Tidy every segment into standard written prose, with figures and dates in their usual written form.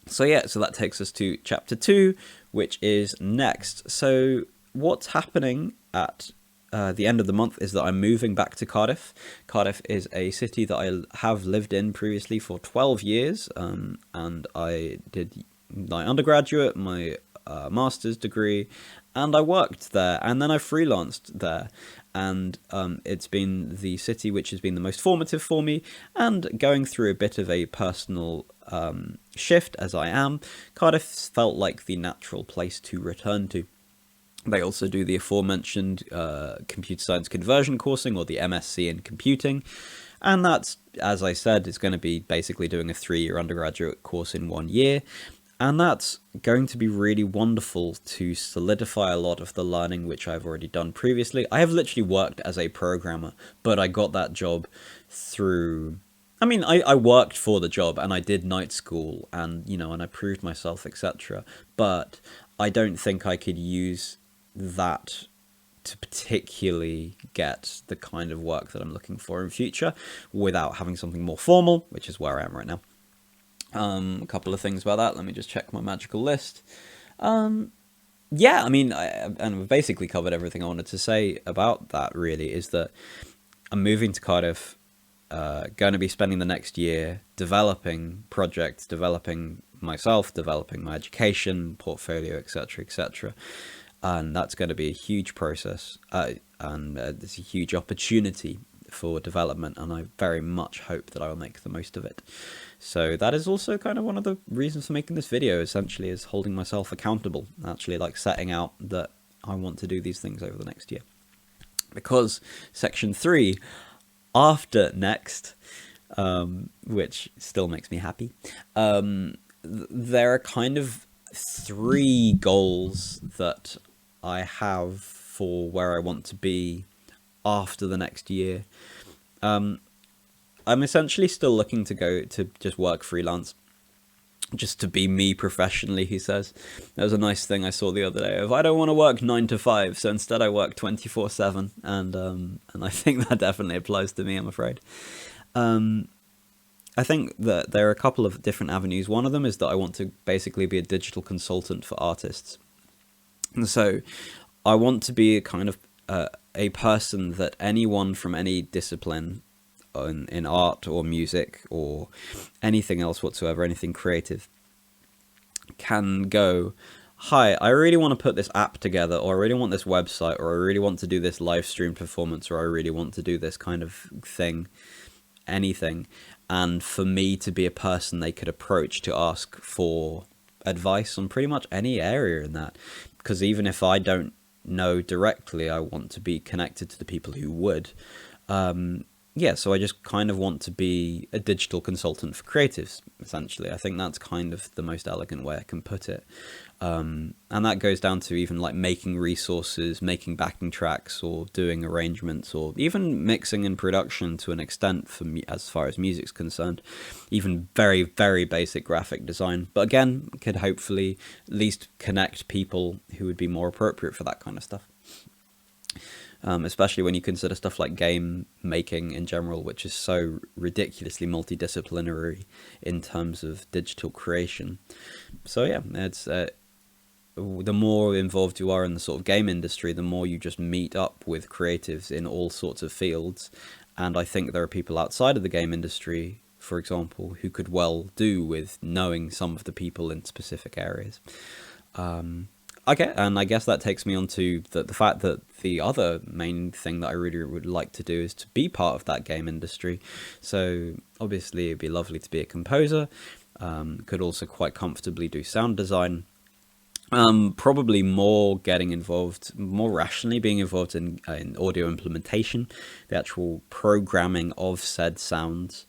So yeah, so that takes us to chapter 2, which is next. So what's happening at the end of the month is that I'm moving back to Cardiff. Cardiff is a city that I have lived in previously for 12 years, and I did my undergraduate, my master's degree, and I worked there, and then I freelanced there. And it's been the city which has been the most formative for me, and going through a bit of a personal shift as I am, Cardiff felt like the natural place to return to. They also do the aforementioned computer science conversion coursing, or the MSc in computing, and that's, as I said, is going to be basically doing a 3-year undergraduate course in 1 year. And that's going to be really wonderful to solidify a lot of the learning which I've already done previously. I have literally worked as a programmer, but I got that job through... I mean, I worked for the job, and I did night school, and, you know, and I proved myself, etc. But I don't think I could use that to particularly get the kind of work that I'm looking for in future without having something more formal, which is where I am right now. A couple of things about that. Let me just check my magical list. Yeah, I mean, and we've basically covered everything I wanted to say about that, really, is that I'm moving to Cardiff, going to be spending the next year developing projects, developing myself, developing my education, portfolio, etc., etc. And that's going to be a huge process, and there's a huge opportunity for development, and I very much hope that I will make the most of it. So that is also kind of one of the reasons for making this video, essentially, is holding myself accountable, actually, like setting out that I want to do these things over the next year. Because section 3, Afternext, which still makes me happy, there are kind of 3 goals that I have for where I want to be after the next year. I'm essentially still looking to go to just work freelance, just to be me professionally, he says. That was a nice thing I saw the other day of, I don't want to work 9 to 5, so instead I work 24/7, and I think that definitely applies to me, I'm afraid. I think that there are a couple of different avenues. One of them is that I want to basically be a digital consultant for artists. And so I want to be a kind of a person that anyone from any discipline in art or music or anything else whatsoever, anything creative, can go, hi, I really want to put this app together, or I really want this website, or I really want to do this live stream performance, or I really want to do this kind of thing, anything. And for me to be a person they could approach to ask for advice on pretty much any area in that. Because even if I don't know directly, I want to be connected to the people who would. Yeah, so I just kind of want to be a digital consultant for creatives, essentially. I think that's kind of the most elegant way I can put it. And that goes down to even like making resources, making backing tracks, or doing arrangements, or even mixing and production to an extent for me as far as music's concerned. Even very, very basic graphic design. But again, could hopefully at least connect people who would be more appropriate for that kind of stuff. Especially when you consider stuff like game making in general, which is so ridiculously multidisciplinary in terms of digital creation. So yeah, it's the more involved you are in the sort of game industry, the more you just meet up with creatives in all sorts of fields. And I think there are people outside of the game industry, for example, who could well do with knowing some of the people in specific areas. Okay, and I guess that takes me on to the fact that the other main thing that I really would like to do is to be part of that game industry. So obviously it'd be lovely to be a composer, could also quite comfortably do sound design, probably more getting involved, more rationally being involved in audio implementation, the actual programming of said sounds.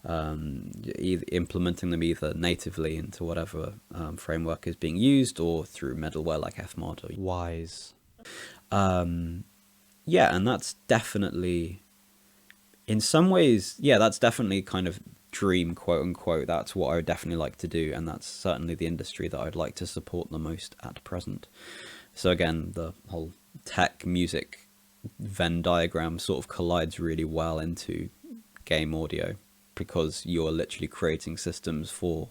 Implementing them either natively into whatever framework is being used, or through middleware like Fmod or Wise. Yeah, and that's definitely, in some ways, yeah, that's definitely kind of dream, quote unquote. That's what I would definitely like to do, and that's certainly the industry that I'd like to support the most at present. So again, the whole tech music Venn diagram sort of collides really well into game audio, because you're literally creating systems for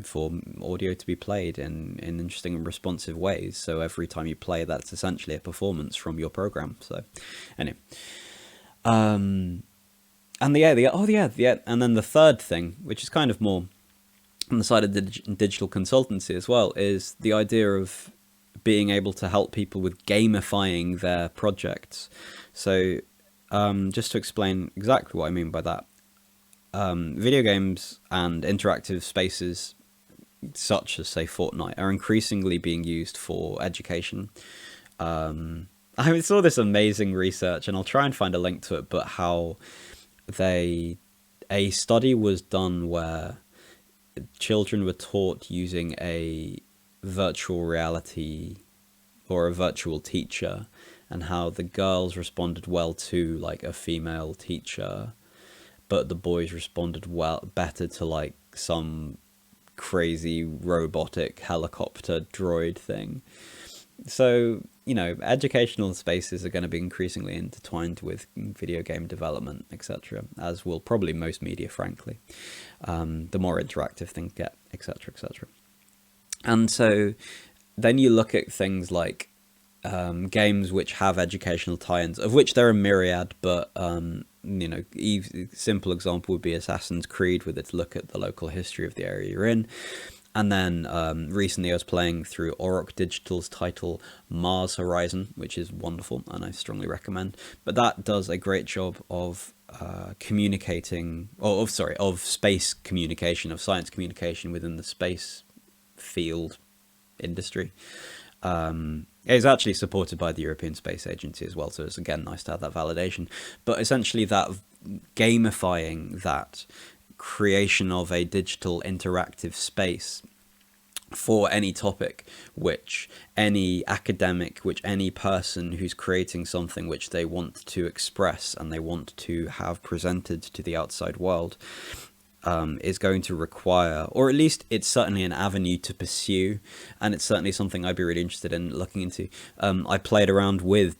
for audio to be played in interesting and responsive ways. So every time you play, that's essentially a performance from your program. So anyway, and and then the third thing, which is kind of more on the side of digital consultancy as well, is the idea of being able to help people with gamifying their projects. So just to explain exactly what I mean by that, video games and interactive spaces such as, say, Fortnite are increasingly being used for education. I saw this amazing research, and I'll try and find a link to it, but how a study was done where children were taught using a virtual reality or a virtual teacher, and how the girls responded well to like a female teacher, but the boys responded better to like some crazy robotic helicopter droid thing. So, you know, educational spaces are going to be increasingly intertwined with video game development, etc., as will probably most media, frankly. The more interactive things get, etc., etc. And so then you look at things like games which have educational tie-ins, of which there are a myriad, but you know, simple example would be Assassin's Creed, with its look at the local history of the area you're in. And then recently I was playing through Auroch Digital's title Mars Horizon, which is wonderful and I strongly recommend. But that does a great job of communicating, of space communication, of science communication within the space field industry. It is actually supported by the European Space Agency as well, so it's again nice to have that validation. But essentially that gamifying, that creation of a digital interactive space for any topic, which any academic, which any person who's creating something which they want to express and they want to have presented to the outside world, is going to require, or at least it's certainly an avenue to pursue, and it's certainly something I'd be really interested in looking into. I played around with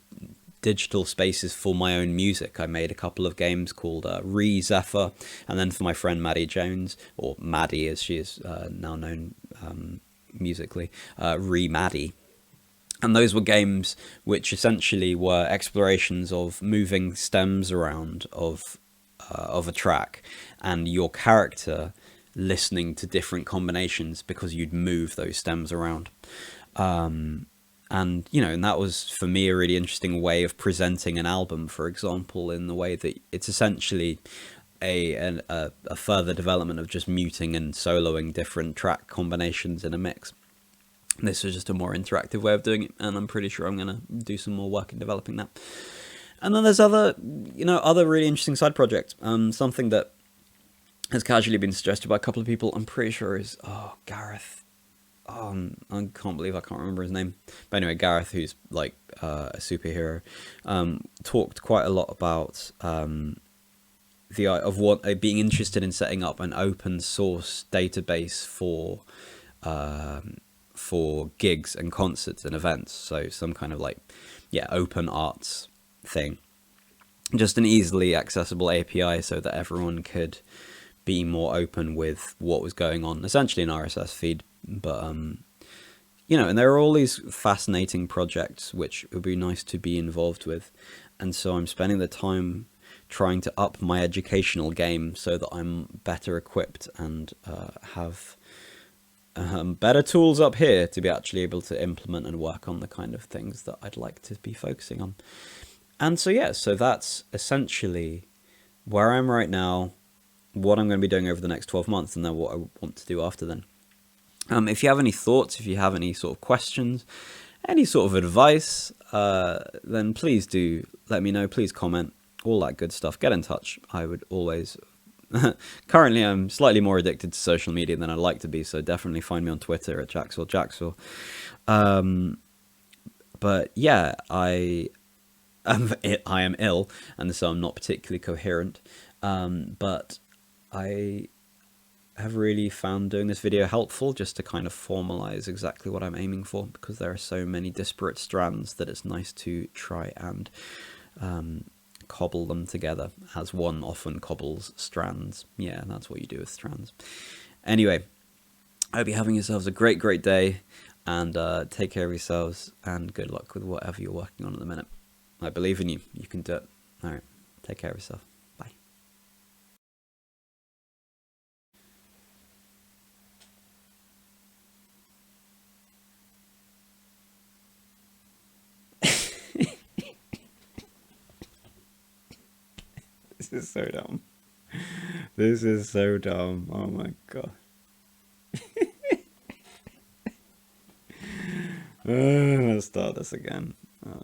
digital spaces for my own music. I made a couple of games called ZEPHYR, and then for my friend Maddie Jones, or Maddie as she is now known musically, MADI. And those were games which essentially were explorations of moving stems around of a track, and your character listening to different combinations because you'd move those stems around. And, you know, and that was, for me, a really interesting way of presenting an album, for example, in the way that it's essentially a further development of just muting and soloing different track combinations in a mix. This was just a more interactive way of doing it, and I'm pretty sure I'm going to do some more work in developing that. And then there's other really interesting side projects. Something that has casually been suggested by a couple of people, I'm pretty sure is, Gareth. I can't believe I can't remember his name. But anyway, Gareth, who's like a superhero, talked quite a lot about being interested in setting up an open source database for gigs and concerts and events. So some kind of like, open arts thing. Just an easily accessible API so that everyone could be more open with what was going on. Essentially an RSS feed. But, you know, and there are all these fascinating projects which would be nice to be involved with. And so I'm spending the time trying to up my educational game so that I'm better equipped and have better tools up here to be actually able to implement and work on the kind of things that I'd like to be focusing on. And so, so that's essentially where I'm right now, what I'm going to be doing over the next 12 months, and then what I want to do after then. If you have any thoughts, if you have any sort of questions, any sort of advice, then please do let me know. Please comment, all that good stuff. Get in touch. I would always... Currently, I'm slightly more addicted to social media than I'd like to be, so definitely find me on Twitter at Jacksor. But yeah, I am ill, and so I'm not particularly coherent. But I have really found doing this video helpful, just to kind of formalize exactly what I'm aiming for, because there are so many disparate strands that it's nice to try and cobble them together, as one often cobbles strands. Yeah, that's what you do with strands. Anyway, I hope you're having yourselves a great day, and take care of yourselves, and good luck with whatever you're working on at the minute. I believe in you. You can do it. All right. Take care of yourself. Bye. This is so dumb. This is so dumb. Oh my god. Let's start this again. Oh